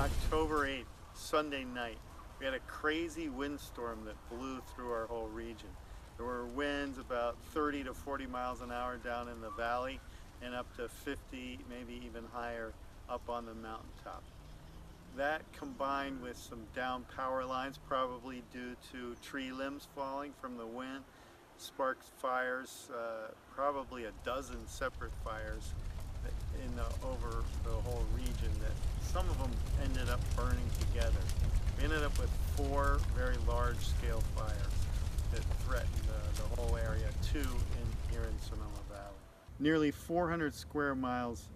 October 8th, Sunday night, we had a crazy windstorm that blew through our whole region. There were winds about 30 to 40 miles an hour down in the valley and up to 50, maybe even higher up on the mountaintop. That combined with some down power lines, probably due to tree limbs falling from the wind, sparked fires, probably a dozen separate fires over the whole region, that some of them ended up burning together. We ended up with 4 very large-scale fires that threatened the whole area, 2 here in Sonoma Valley. Nearly 400 square miles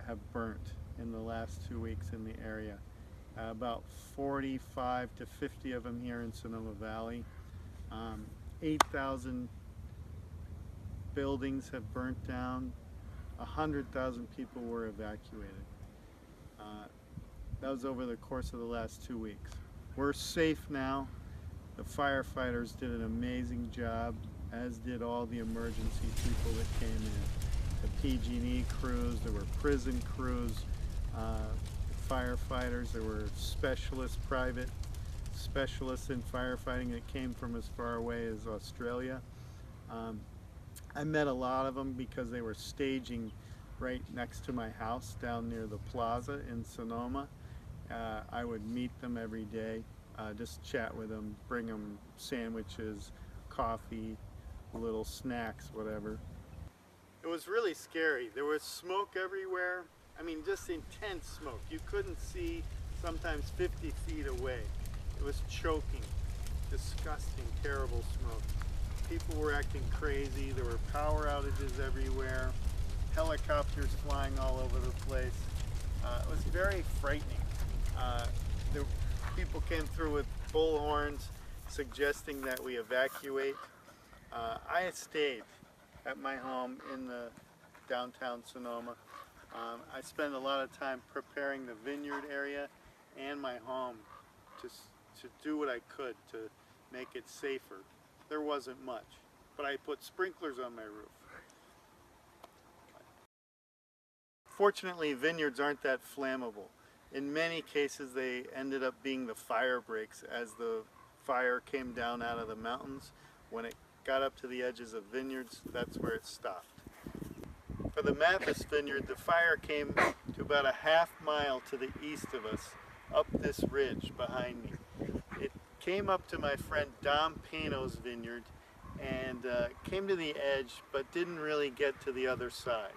have burnt in the last 2 weeks in the area. About 45 to 50 of them here in Sonoma Valley. 8,000 buildings have burnt down. 100,000 people were evacuated. That was over the course of the last 2 weeks. We're safe now. The firefighters did an amazing job, as did all the emergency people that came in. The PG&E crews, there were prison crews, firefighters, there were specialists, private specialists in firefighting that came from as far away as Australia. I met a lot of them because they were staging right next to my house down near the plaza in Sonoma. I would meet them every day, just chat with them, bring them sandwiches, coffee, little snacks, whatever. It was really scary. There was smoke everywhere. I mean, just intense smoke. You couldn't see sometimes 50 feet away. It was choking, disgusting, terrible smoke. People were acting crazy. There were power outages everywhere, helicopters flying all over the place. It was very frightening. People came through with bullhorns suggesting that we evacuate. I stayed at my home in the downtown Sonoma. I spent a lot of time preparing the vineyard area and my home to do what I could to make it safer. There wasn't much, but I put sprinklers on my roof. Fortunately, vineyards aren't that flammable. In many cases, they ended up being the fire breaks as the fire came down out of the mountains. When it got up to the edges of vineyards, that's where it stopped. For the Mathis vineyard, the fire came to about a half mile to the east of us, up this ridge behind me. It came up to my friend Dom Pano's vineyard and came to the edge, but didn't really get to the other side.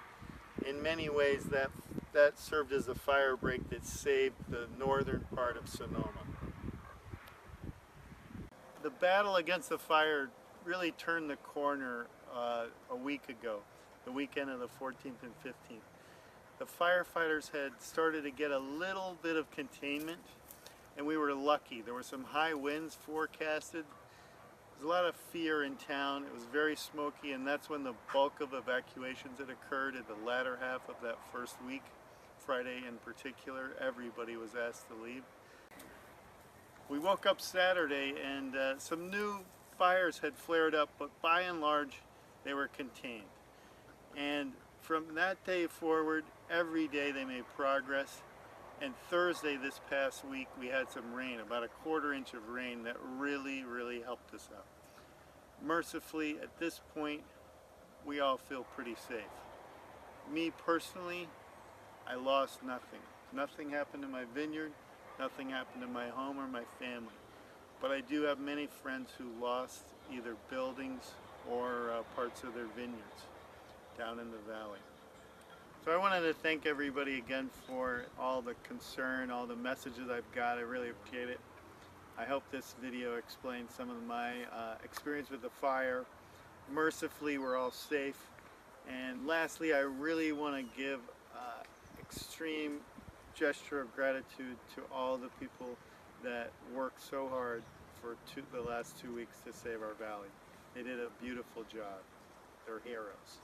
In many ways, that served as a fire break that saved the northern part of Sonoma. The battle against the fire really turned the corner a week ago, the weekend of the 14th and 15th. The firefighters had started to get a little bit of containment, and we were lucky. There were some high winds forecasted. There was a lot of fear in town. It was very smoky, and that's when the bulk of evacuations had occurred in the latter half of that first week. Friday in particular, everybody was asked to leave. We woke up Saturday and some new fires had flared up, but by and large they were contained. And from that day forward, every day they made progress. And Thursday this past week we had some rain, about a quarter inch of rain that really helped us out. Mercifully, at this point, we all feel pretty safe. Me personally, I lost nothing. Nothing happened to my vineyard, nothing happened to my home or my family. But I do have many friends who lost either buildings or parts of their vineyards down in the valley. So I wanted to thank everybody again for all the concern, all the messages I've got. I really appreciate it. I hope this video explains some of my experience with the fire. Mercifully, we're all safe. And lastly, I really want to give extreme gesture of gratitude to all the people that worked so hard for the last 2 weeks to save our valley. They did a beautiful job. They're heroes.